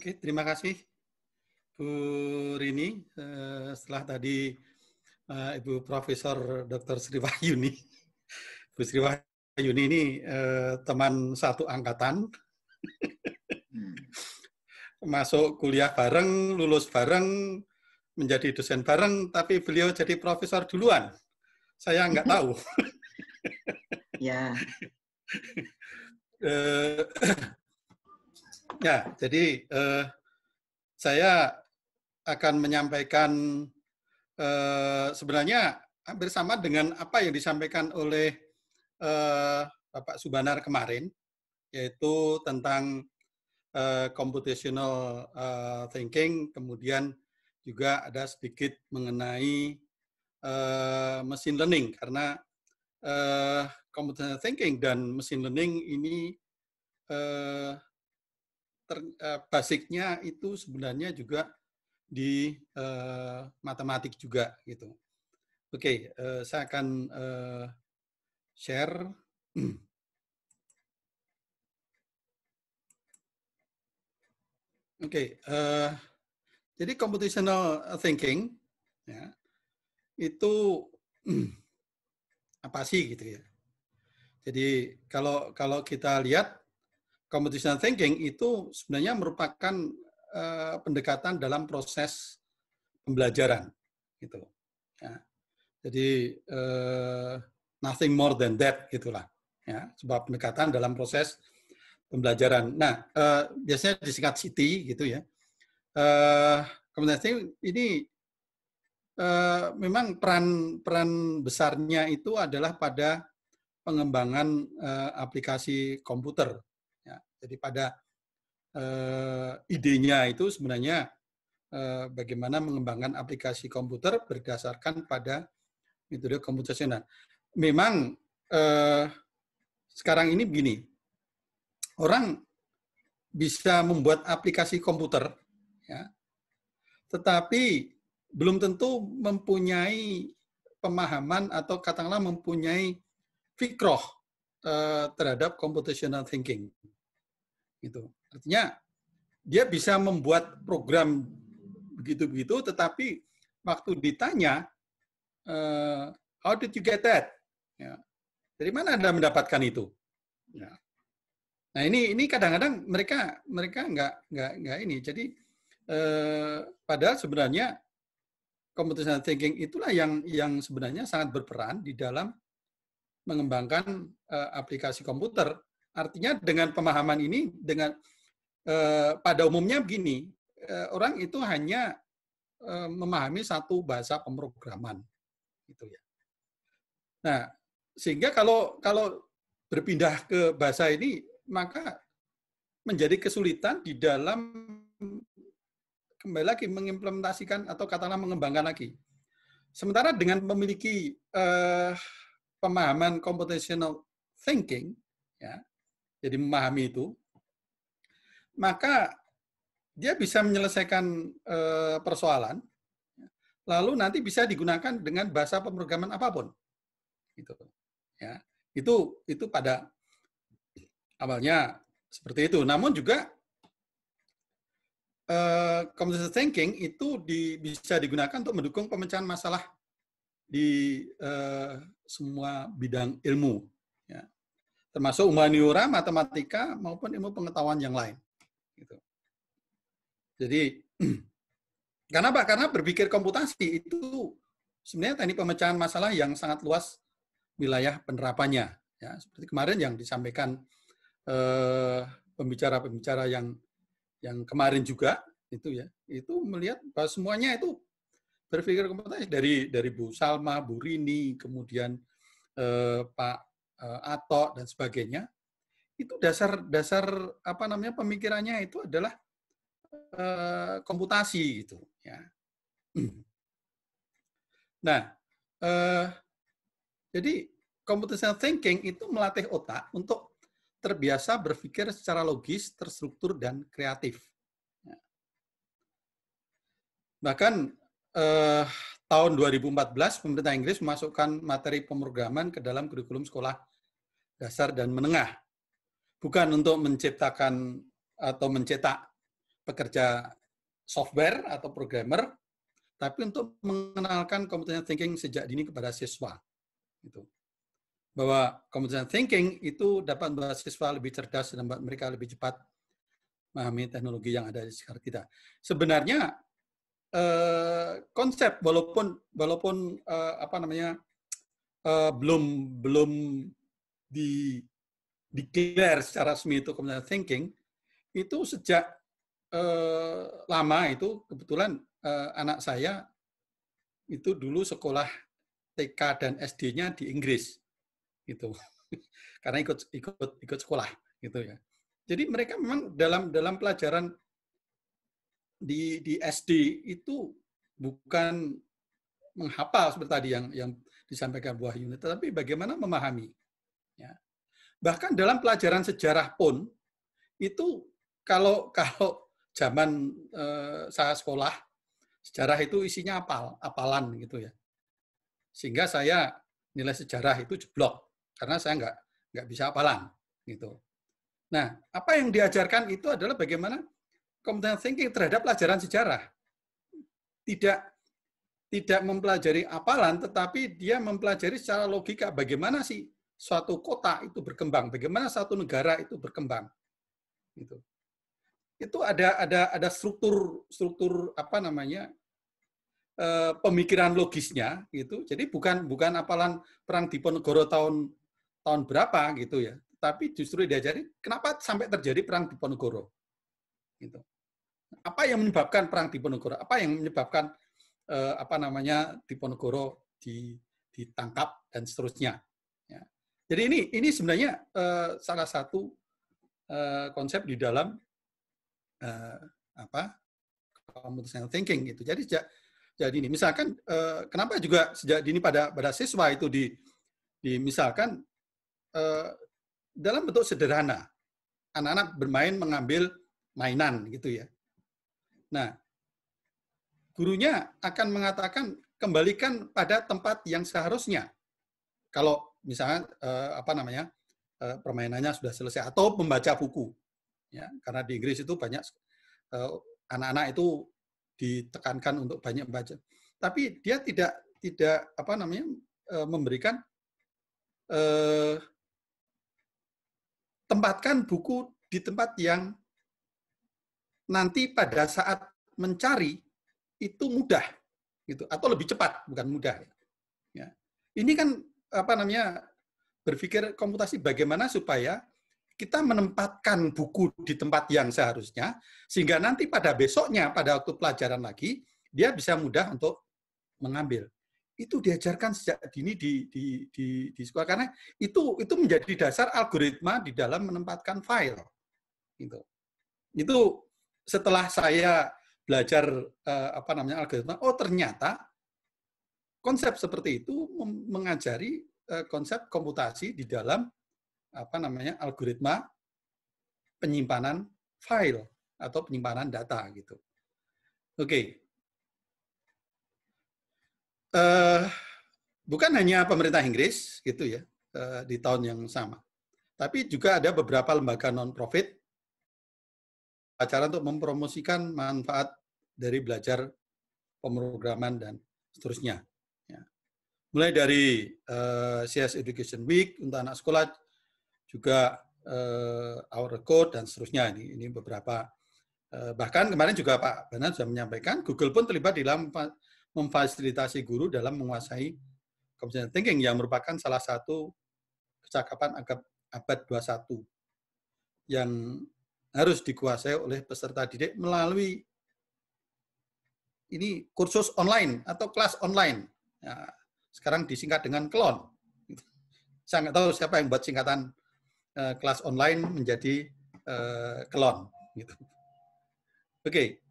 Oke, terima kasih Bu Rini. Setelah tadi Ibu Profesor Dr. Sriwahyuni, Bu Sriwahyuni ini teman satu angkatan, masuk kuliah bareng, lulus bareng, menjadi dosen bareng, tapi beliau jadi profesor duluan. Saya nggak tahu. Ya. Ya, jadi saya akan menyampaikan sebenarnya hampir sama dengan apa yang disampaikan oleh Bapak Subanar kemarin, yaitu tentang computational thinking, kemudian juga ada sedikit mengenai machine learning, karena computational thinking dan machine learning ini basicnya itu sebenarnya juga di matematik juga gitu. Oke, saya akan share. Oke, jadi computational thinking ya, itu apa sih gitu ya. Jadi kalau kita lihat computational thinking itu sebenarnya merupakan pendekatan dalam proses pembelajaran gitu. Ya. Jadi nothing more than that gitulah. Ya, sebuah pendekatan dalam proses pembelajaran. Nah, biasanya disingkat CT gitu ya. Computational ini memang peran besarnya itu adalah pada pengembangan aplikasi komputer. Ya, jadi pada idenya itu sebenarnya bagaimana mengembangkan aplikasi komputer berdasarkan pada metode komputasional. Memang sekarang ini begini, orang bisa membuat aplikasi komputer, ya, tetapi belum tentu mempunyai pemahaman atau katakanlah mempunyai fikroh terhadap computational thinking. Gitu. Artinya dia bisa membuat program begitu-begitu, tetapi waktu ditanya, how did you get that? Ya. Dari mana Anda mendapatkan itu? Ya. Nah ini kadang-kadang mereka nggak ini. Jadi padahal sebenarnya computational thinking itulah yang sebenarnya sangat berperan di dalam mengembangkan aplikasi komputer. Artinya dengan pemahaman ini, dengan pada umumnya begini, orang itu hanya memahami satu bahasa pemrograman, gitu ya. Nah, sehingga kalau berpindah ke bahasa ini, maka menjadi kesulitan di dalam kembali lagi mengimplementasikan atau katakanlah mengembangkan lagi. Sementara dengan memiliki pemahaman computational thinking, ya, jadi memahami itu, maka dia bisa menyelesaikan persoalan, lalu nanti bisa digunakan dengan bahasa pemrograman apapun, gitu. Ya, itu pada awalnya seperti itu. Namun juga computational thinking itu bisa digunakan untuk mendukung pemecahan masalah di semua bidang ilmu, ya, termasuk humaniora, matematika maupun ilmu pengetahuan yang lain. Gitu. Jadi karena apa? Karena berpikir komputasi itu sebenarnya teknik pemecahan masalah yang sangat luas wilayah penerapannya. Ya, seperti kemarin yang disampaikan pembicara-pembicara yang kemarin juga itu ya, itu melihat bahwa semuanya itu berpikir komputasi dari Bu Salma, Bu Rini, kemudian Pak Ato dan sebagainya. Itu dasar apa namanya pemikirannya itu adalah komputasi gitu ya. Nah, jadi computational thinking itu melatih otak untuk terbiasa berpikir secara logis, terstruktur, dan kreatif. Bahkan tahun 2014 pemerintah Inggris memasukkan materi pemrograman ke dalam kurikulum sekolah dasar dan menengah. Bukan untuk menciptakan atau mencetak pekerja software atau programmer, tapi untuk mengenalkan computational thinking sejak dini kepada siswa. Gitu. Bahwa computational thinking itu dapat membuat siswa lebih cerdas dan membuat mereka lebih cepat memahami teknologi yang ada di sekitar kita. Sebenarnya konsep walaupun belum declare secara resmi itu computational thinking, itu sejak lama itu kebetulan anak saya itu dulu sekolah TK dan SD-nya di Inggris gitu. Karena ikut sekolah gitu ya. Jadi mereka memang dalam pelajaran di SD itu bukan menghafal seperti tadi yang disampaikan Bu Wahyuni, tetapi bagaimana memahami. Ya. Bahkan dalam pelajaran sejarah pun itu kalau zaman saya sekolah sejarah itu isinya apalan gitu ya. Sehingga saya nilai sejarah itu jeblok karena saya nggak bisa hafalan gitu. Nah, apa yang diajarkan itu adalah bagaimana computational thinking terhadap pelajaran sejarah. Tidak mempelajari hafalan, tetapi dia mempelajari secara logika bagaimana sih suatu kota itu berkembang, bagaimana satu negara itu berkembang. Gitu. Itu ada struktur apa namanya pemikiran logisnya gitu. Jadi bukan hafalan perang Diponegoro tahun berapa gitu ya, tapi justru diajari kenapa sampai terjadi perang Diponegoro. Gitu. Apa yang menyebabkan perang Diponegoro? Apa yang menyebabkan Diponegoro ditangkap dan seterusnya. Ya. Jadi ini sebenarnya salah satu konsep di dalam computational thinking gitu. Jadi ini misalkan kenapa juga sejak dini pada siswa itu misalkan dalam bentuk sederhana anak-anak bermain mengambil mainan gitu ya. Nah, gurunya akan mengatakan kembalikan pada tempat yang seharusnya. Kalau misalnya permainannya sudah selesai atau membaca buku, ya karena di Inggris itu banyak anak-anak itu ditekankan untuk banyak membaca. Tapi dia tidak memberikan tempatkan buku di tempat yang nanti pada saat mencari itu mudah gitu atau lebih cepat, bukan mudah ya. Ini kan berpikir komputasi bagaimana supaya kita menempatkan buku di tempat yang seharusnya sehingga nanti pada besoknya pada waktu pelajaran lagi dia bisa mudah untuk mengambil. Itu diajarkan sejak dini di sekolah karena itu menjadi dasar algoritma di dalam menempatkan file gitu. Itu setelah saya belajar algoritma, oh ternyata konsep seperti itu mengajari konsep komputasi di dalam algoritma penyimpanan file atau penyimpanan data gitu. Oke. Bukan hanya pemerintah Inggris gitu ya di tahun yang sama, tapi juga ada beberapa lembaga non-profit acara untuk mempromosikan manfaat dari belajar pemrograman dan seterusnya. Ya. Mulai dari CS Education Week untuk anak sekolah, juga Our Code dan seterusnya. Ini beberapa. Bahkan kemarin juga Pak Banan sudah menyampaikan, Google pun terlibat dalam memfasilitasi guru dalam menguasai computational thinking yang merupakan salah satu kecakapan abad 21 yang harus dikuasai oleh peserta didik melalui ini kursus online atau kelas online. Ya, sekarang disingkat dengan KLON. Saya nggak tahu siapa yang buat singkatan kelas online menjadi KLON. Gitu. Oke.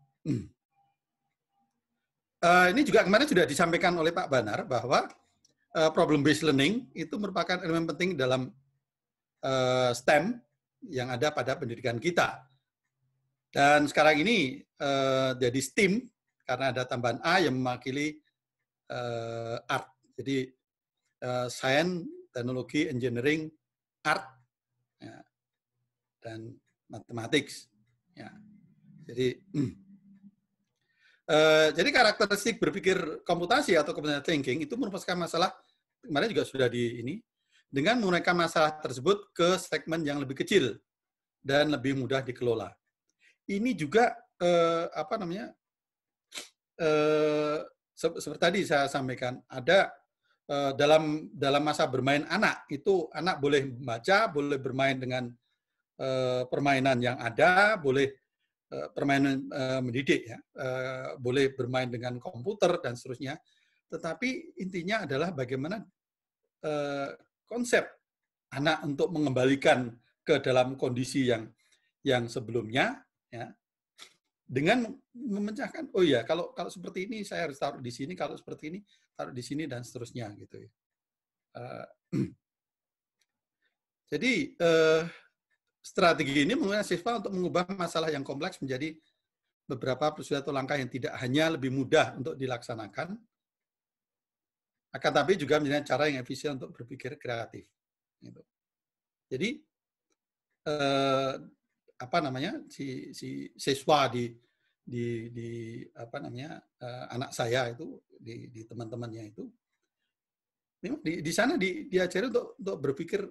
Ini juga kemarin sudah disampaikan oleh Pak Banar bahwa problem-based learning itu merupakan elemen penting dalam STEM yang ada pada pendidikan kita. Dan sekarang ini jadi STEAM karena ada tambahan A yang mewakili art. Jadi science, teknologi, engineering, art, ya, dan mathematics. Ya. Jadi jadi karakteristik berpikir komputasi atau computational thinking itu merupakan masalah, kemarin juga sudah di ini, dengan menggunakan masalah tersebut ke segmen yang lebih kecil dan lebih mudah dikelola. Ini juga apa namanya, seperti tadi saya sampaikan, ada dalam masa bermain anak, itu anak boleh membaca, boleh bermain dengan permainan yang ada, boleh permainan mendidik, ya, boleh bermain dengan komputer dan seterusnya. Tetapi intinya adalah bagaimana konsep anak untuk mengembalikan ke dalam kondisi yang sebelumnya, ya, dengan memecahkan, oh ya, kalau seperti ini saya harus taruh di sini, kalau seperti ini taruh di sini dan seterusnya gitu ya. Jadi strategi ini menggunakan siswa untuk mengubah masalah yang kompleks menjadi beberapa prosedur atau langkah yang tidak hanya lebih mudah untuk dilaksanakan, akan tapi juga menjadi cara yang efisien untuk berpikir kreatif. Gitu. Jadi apa namanya, si siswa di apa namanya, anak saya itu, di teman-temannya itu, di sana diajari untuk berpikir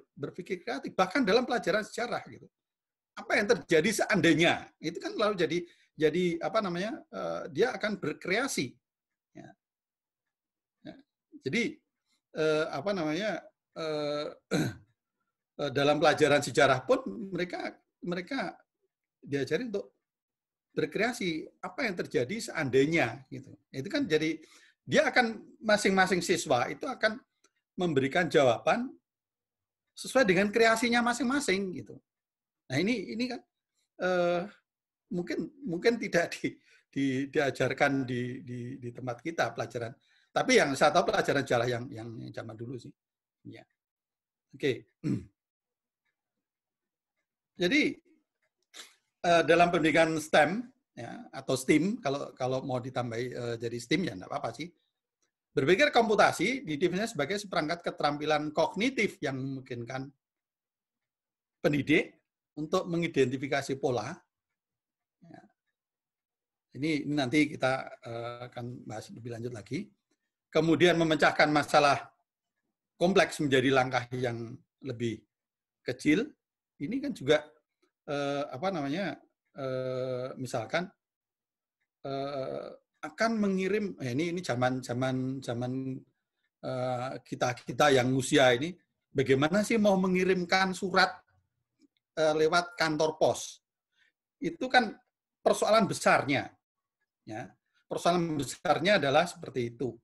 kreatif, bahkan dalam pelajaran sejarah gitu. Apa yang terjadi seandainya, itu kan lalu jadi apa namanya, dia akan berkreasi. Ya. Ya. Jadi apa namanya, dalam pelajaran sejarah pun mereka diajari untuk berkreasi, apa yang terjadi seandainya gitu. Itu kan jadi dia akan, masing-masing siswa itu akan memberikan jawaban sesuai dengan kreasinya masing-masing gitu. Nah ini kan mungkin tidak diajarkan di tempat kita pelajaran. Tapi yang saya tahu pelajaran sejarah yang zaman dulu sih. Ya. Oke. Jadi dalam pendidikan STEM, ya, atau STEAM, kalau mau ditambahi jadi STEAM ya enggak apa-apa sih. Berpikir komputasi didefinisikan sebagai seperangkat keterampilan kognitif yang memungkinkan pendidik untuk mengidentifikasi pola. Ya. Ini nanti kita akan bahas lebih lanjut lagi. Kemudian memecahkan masalah kompleks menjadi langkah yang lebih kecil. Ini kan juga apa namanya, misalkan akan mengirim, ini zaman kita yang usia ini, bagaimana sih mau mengirimkan surat lewat kantor pos? Itu kan persoalan besarnya, ya. Persoalan besarnya adalah seperti itu.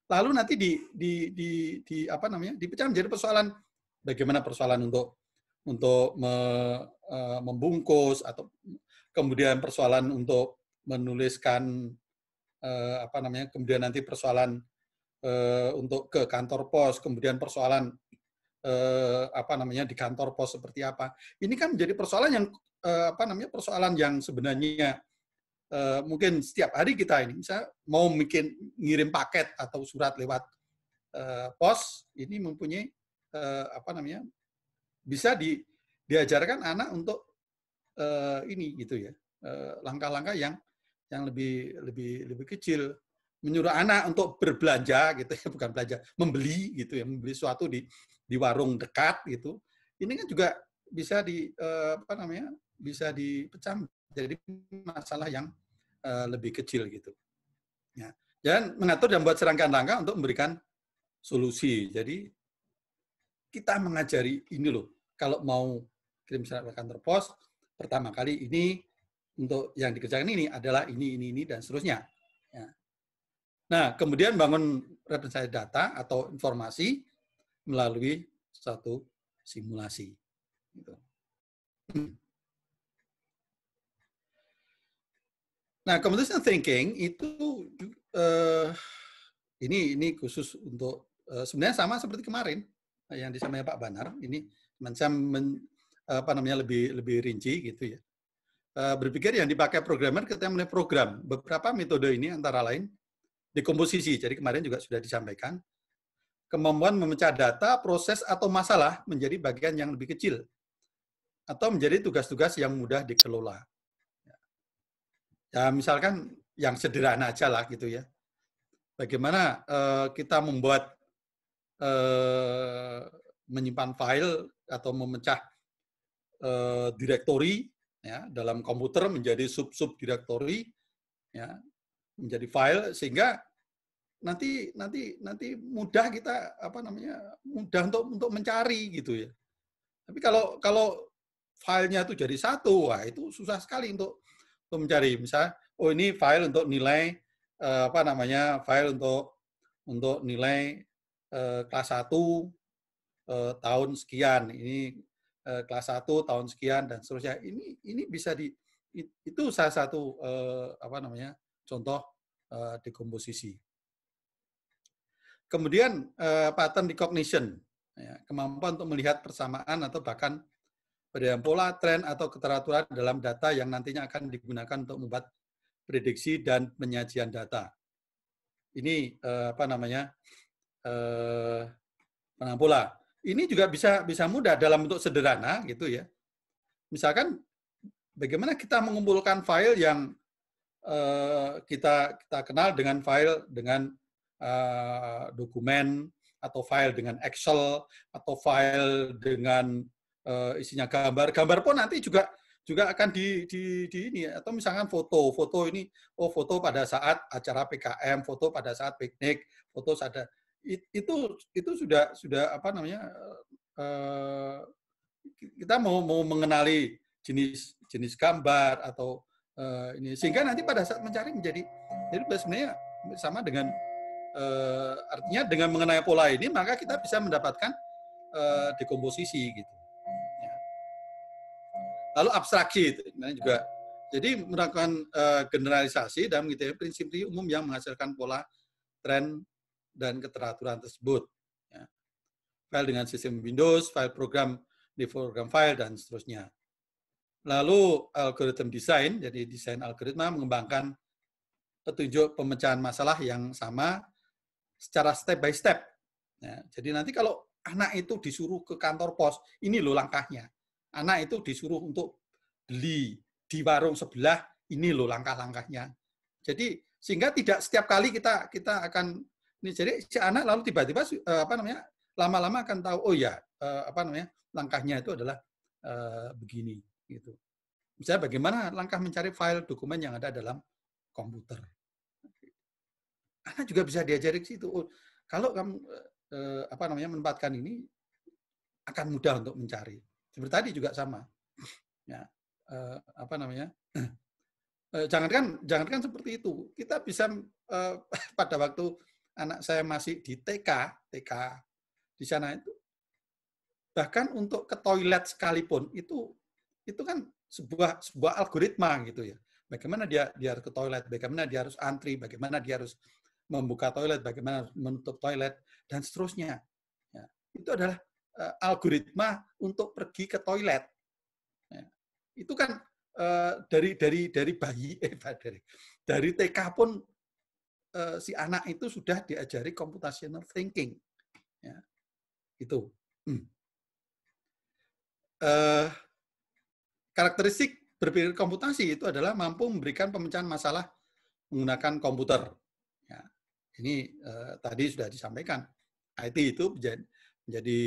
Lalu nanti di apa namanya, dipecah menjadi persoalan, bagaimana persoalan untuk membungkus, atau kemudian persoalan untuk menuliskan apa namanya, kemudian nanti persoalan untuk ke kantor pos, kemudian persoalan apa namanya di kantor pos seperti apa. Ini kan menjadi persoalan yang apa namanya, persoalan yang sebenarnya mungkin setiap hari kita ini, misalnya mau ngirim paket atau surat lewat pos, ini mempunyai apa namanya, bisa diajarkan anak untuk ini gitu ya, langkah-langkah yang lebih kecil, menyuruh anak untuk berbelanja gitu ya, bukan belanja, membeli gitu ya, membeli sesuatu di warung dekat gitu. Ini kan juga bisa apa namanya, bisa dipecah jadi masalah yang lebih kecil gitu. Ya. Dan mengatur dan membuat serangkaian langkah untuk memberikan solusi. Jadi kita mengajari ini loh, kalau mau kirim surat ke kantor pos, pertama kali ini untuk yang dikerjakan ini adalah ini dan seterusnya. Ya. Nah, kemudian bangun representasi data atau informasi melalui suatu simulasi. Gitu. Nah, computational thinking itu ini khusus untuk sebenarnya sama seperti kemarin yang disampaikan Pak Banar. Ini saya apa namanya, lebih rinci gitu ya. Berpikir yang dipakai programmer ketika mulai program. Beberapa metode ini antara lain dekomposisi. Jadi kemarin juga sudah disampaikan. Kemampuan memecah data, proses atau masalah menjadi bagian yang lebih kecil atau menjadi tugas-tugas yang mudah dikelola. Ya misalkan yang sederhana aja lah gitu ya. Bagaimana kita membuat menyimpan file atau memecah direktori ya dalam komputer menjadi sub-sub direktori ya menjadi file sehingga nanti mudah kita mudah untuk mencari gitu ya. Tapi kalau filenya itu jadi satu, wah itu susah sekali untuk mencari. Misalnya, oh ini file untuk nilai file untuk nilai kelas 1 tahun sekian. Ini kelas 1 tahun sekian dan seterusnya. Ini bisa itu salah satu contoh dekomposisi. Kemudian pattern recognition, ya, kemampuan untuk melihat persamaan atau bahkan perbedaan pola, tren atau keteraturan dalam data yang nantinya akan digunakan untuk membuat prediksi dan penyajian data. Ini penang pola. Ini juga bisa mudah dalam bentuk sederhana gitu ya. Misalkan bagaimana kita mengumpulkan file yang kita kenal dengan file dengan dokumen atau file dengan Excel atau file dengan isinya gambar. Gambar pun nanti juga akan di ini atau misalkan foto ini foto pada saat acara PKM, foto pada saat piknik, foto ada itu sudah kita mau mengenali jenis gambar atau ini sehingga nanti pada saat mencari jadi sebenarnya sama dengan artinya dengan mengenai pola ini maka kita bisa mendapatkan dekomposisi gitu. Ya. Lalu abstraksi itu juga. Jadi melakukan generalisasi dan mengikuti prinsip umum yang menghasilkan pola, tren dan keteraturan tersebut. Ya. File dengan sistem Windows, file program di program file dan seterusnya. Lalu algoritma desain, jadi desain algoritma mengembangkan petunjuk pemecahan masalah yang sama secara step by step. Ya, jadi nanti kalau anak itu disuruh ke kantor pos, ini loh langkahnya. Anak itu disuruh untuk beli di warung sebelah, ini loh langkah-langkahnya. Jadi sehingga tidak setiap kali kita akan ini jadi si anak lalu tiba-tiba lama-lama akan tahu oh ya langkahnya itu adalah begini gitu. Misalnya bagaimana langkah mencari file dokumen yang ada dalam komputer. Anak juga bisa diajari ke situ. Oh, kalau kamu menempatkan ini akan mudah untuk mencari. Seperti tadi juga sama. Ya, jangankan seperti itu. Kita bisa pada waktu anak saya masih di TK di sana itu bahkan untuk ke toilet sekalipun itu kan sebuah algoritma gitu ya. Bagaimana dia harus ke toilet, bagaimana dia harus antri, bagaimana dia harus membuka toilet, bagaimana menutup toilet dan seterusnya. Ya, itu adalah algoritma untuk pergi ke toilet. Ya, itu kan dari bayi dari TK pun si anak itu sudah diajari computational thinking. Ya, itu. Karakteristik berpikir komputasi itu adalah mampu memberikan pemecahan masalah menggunakan komputer. Ya, ini tadi sudah disampaikan. IT itu menjadi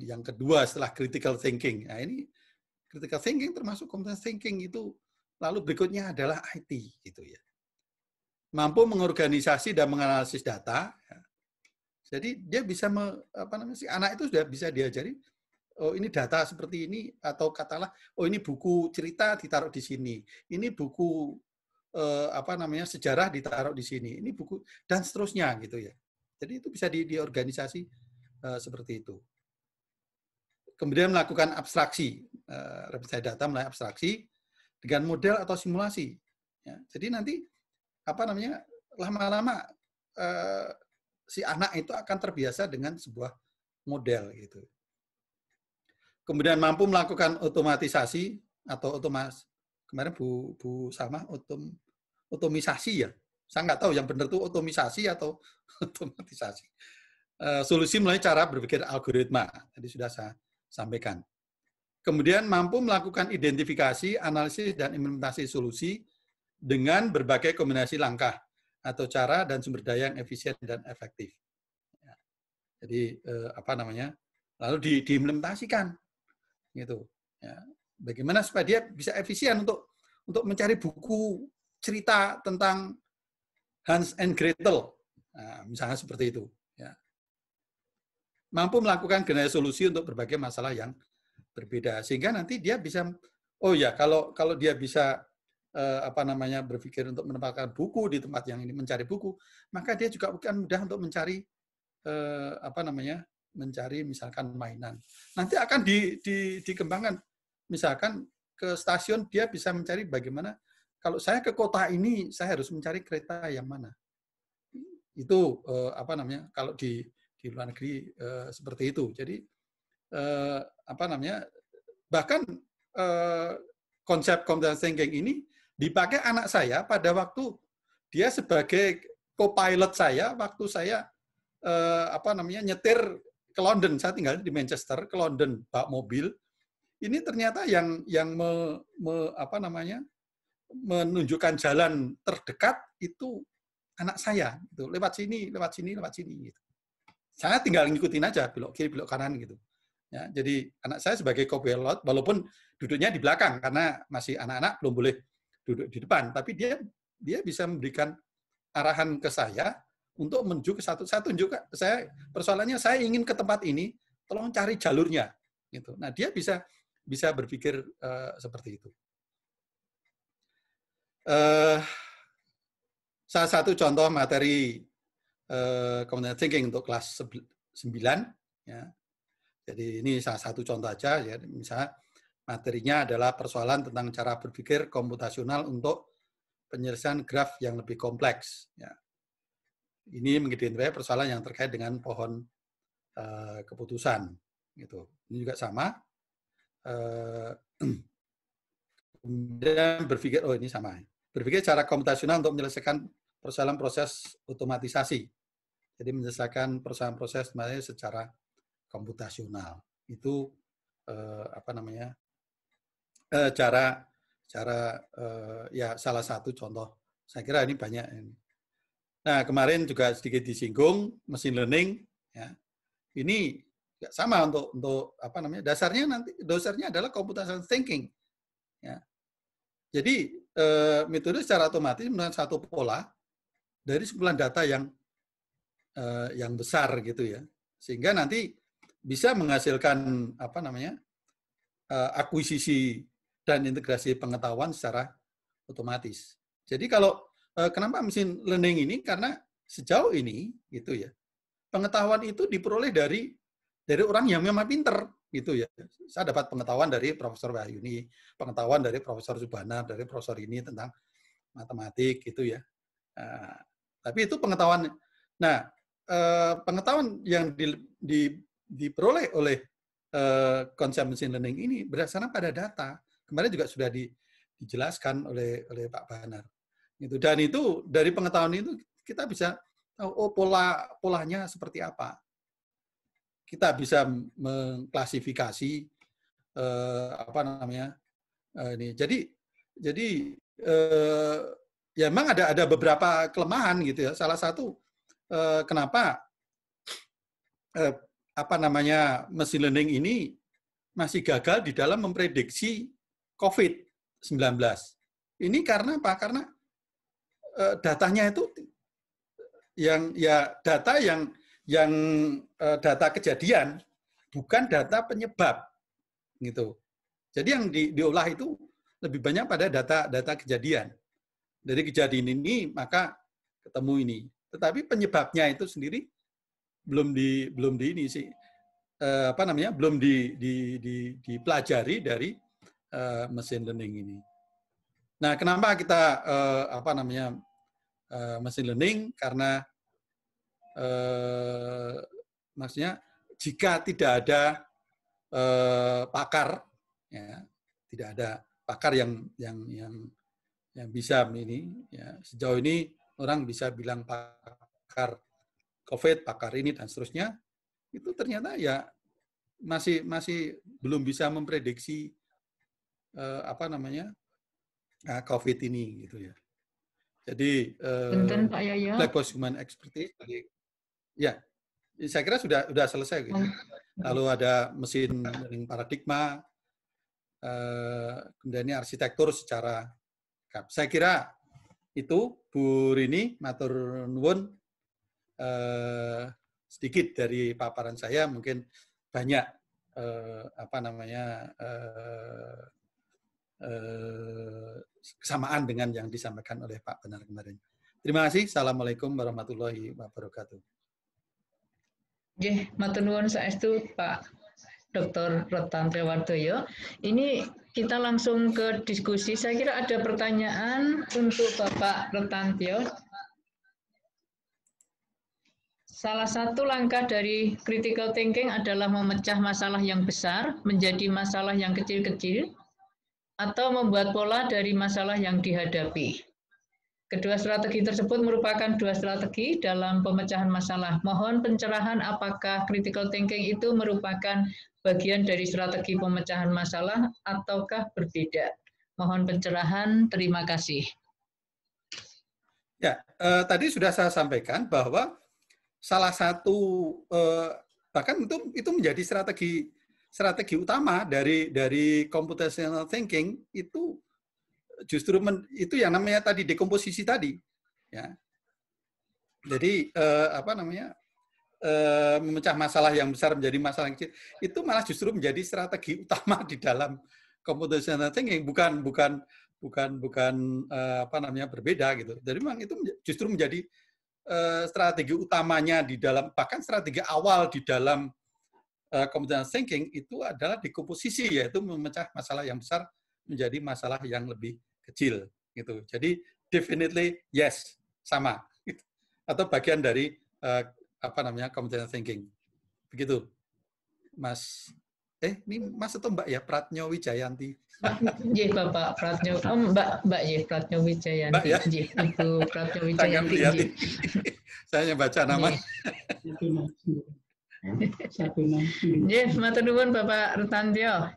yang kedua setelah critical thinking. Nah, ini critical thinking termasuk computational thinking itu. Lalu berikutnya adalah IT gitu ya. Mampu mengorganisasi dan menganalisis data. Ya. Jadi dia bisa si anak itu sudah bisa diajari oh ini data seperti ini atau katakanlah oh ini buku cerita ditaruh di sini, ini buku sejarah ditaruh di sini, ini buku dan seterusnya gitu ya. Jadi itu bisa diorganisasi seperti itu. Kemudian melakukan abstraksi, representasi data melalui abstraksi dengan model atau simulasi. Ya, jadi nanti lama-lama si anak itu akan terbiasa dengan sebuah model gitu. Kemudian mampu melakukan otomatisasi atau kemarin Bu Sama otomisasi ya. Saya nggak tahu yang benar itu otomisasi atau otomatisasi. Solusi melalui cara berpikir algoritma. Tadi sudah saya sampaikan. Kemudian mampu melakukan identifikasi, analisis, dan implementasi solusi dengan berbagai kombinasi langkah atau cara dan sumber daya yang efisien dan efektif. Jadi apa namanya? Lalu diimplementasikan, gitu. Ya. Bagaimana supaya dia bisa efisien untuk mencari buku cerita tentang Hans and Gretel, nah, misalnya seperti itu. Ya. Mampu melakukan generasi solusi untuk berbagai masalah yang berbeda, sehingga nanti dia bisa, oh ya, kalau dia bisa apa namanya berpikir untuk menempatkan buku di tempat yang ini, mencari buku, maka dia juga akan mudah untuk mencari apa namanya, mencari misalkan mainan. Nanti akan dikembangkan, misalkan ke stasiun dia bisa mencari bagaimana kalau saya ke kota ini saya harus mencari kereta yang mana. Itu apa namanya, kalau di luar negeri seperti itu. Jadi apa namanya, bahkan konsep computer thinking ini dipakai anak saya pada waktu dia sebagai co-pilot saya waktu saya apa namanya nyetir ke London. Saya tinggal di Manchester, ke London bawa mobil. Ini ternyata yang apa namanya menunjukkan jalan terdekat itu anak saya, gitu. Lewat sini, lewat sini, lewat sini. Gitu. Saya tinggal ngikutin aja, belok kiri, belok kanan gitu. Ya, jadi anak saya sebagai co-pilot, walaupun duduknya di belakang karena masih anak-anak belum boleh duduk di depan, tapi dia bisa memberikan arahan ke saya untuk menuju ke satu juga. Saya persoalannya saya ingin ke tempat ini, tolong cari jalurnya. Gitu. Nah dia bisa berpikir seperti itu. Salah satu contoh materi computer thinking untuk kelas 9, ya. Jadi ini salah satu contoh aja, ya. Misalnya materinya adalah persoalan tentang cara berpikir komputasional untuk penyelesaian graf yang lebih kompleks. Ya. Ini mengidentifikasi persoalan yang terkait dengan pohon keputusan. Gitu. Ini juga sama. Kemudian berpikir, oh ini sama. Berpikir cara komputasional untuk menyelesaikan persoalan proses otomatisasi. Jadi menyelesaikan proses secara komputasional. Itu apa namanya? Cara ya salah satu contoh. Saya kira ini banyak. Nah, kemarin juga sedikit disinggung mesin learning, ya. Ini sama untuk apa namanya? Dasarnya adalah computational thinking. Ya. Jadi metode secara otomatis menggunakan satu pola dari sekumpulan data yang besar gitu ya, sehingga nanti bisa menghasilkan apa namanya akuisisi dan integrasi pengetahuan secara otomatis. Jadi kalau kenapa mesin learning ini, karena sejauh ini gitu ya, pengetahuan itu diperoleh dari orang yang memang pinter gitu ya. Saya dapat pengetahuan dari Profesor Wahyuni, pengetahuan dari Profesor Subhana, dari Profesor ini tentang matematik gitu ya. Tapi itu pengetahuan. Nah, pengetahuan yang diperoleh oleh konsep machine learning ini berdasarkan pada data. Kemarin juga sudah dijelaskan oleh Pak Banar. Gitu. Dan itu dari pengetahuan itu kita bisa tahu oh polanya seperti apa. Kita bisa mengklasifikasi apa namanya ini. Jadi ya memang ada beberapa kelemahan gitu ya. Salah satu kenapa apa namanya machine learning ini masih gagal di dalam memprediksi COVID-19. Ini karena apa? Karena datanya itu data kejadian, bukan data penyebab, gitu. Jadi yang diolah itu lebih banyak pada data kejadian. Dari kejadian ini maka ketemu ini. Tetapi penyebabnya itu sendiri belum di ini sih apa namanya belum dipelajari dari machine learning ini. Nah, kenapa kita apa namanya machine learning? Karena maksudnya jika tidak ada pakar, ya, tidak ada pakar yang bisa ini, ya, sejauh ini orang bisa bilang pakar COVID, pakar ini dan seterusnya, itu ternyata ya masih belum bisa memprediksi COVID ini gitu ya. Jadi Punten Pak Yoyo. black box human expertise ya, saya kira sudah selesai gitu. Lalu ada mesin learning paradigma, kemudian ini arsitektur secara saya kira itu Bu Rini matur nuwun, sedikit dari paparan saya, mungkin banyak kesamaan dengan yang disampaikan oleh Pak Benar kemarin. Terima kasih. Assalamualaikum warahmatullahi wabarakatuh. Nggih, matur nuwun saestu Pak Dr. Retantrio Wardoyo. Ini kita langsung ke diskusi. Saya kira ada pertanyaan untuk Bapak Retantrio. Salah satu langkah dari critical thinking adalah memecah masalah yang besar menjadi masalah yang kecil-kecil atau membuat pola dari masalah yang dihadapi. Kedua strategi tersebut merupakan dua strategi dalam pemecahan masalah. Mohon pencerahan apakah critical thinking itu merupakan bagian dari strategi pemecahan masalah ataukah berbeda. Mohon pencerahan, terima kasih. Ya, tadi sudah saya sampaikan bahwa salah satu bahkan itu menjadi strategi utama dari computational thinking itu justru itu yang namanya tadi dekomposisi tadi, ya. Jadi memecah masalah yang besar menjadi masalah yang kecil itu malah justru menjadi strategi utama di dalam computational thinking, bukan berbeda gitu. Jadi memang itu justru menjadi strategi utamanya di dalam, bahkan strategi awal di dalam computational thinking itu adalah dekomposisi, yaitu memecah masalah yang besar menjadi masalah yang lebih kecil gitu. Jadi definitely yes, sama gitu. Atau bagian dari computational thinking. Begitu. Mas ini Mas atau Mbak ya, Pratnyo Wijayanti. Nggih Bapak Pratnyo, Mbak ya Pratnyo Wijayanti. Mbak ya. Nggih, Ibu Pratnyo Wijayanti. Saya baca nama. Nggih, matur nuwun Bapak Retantrio.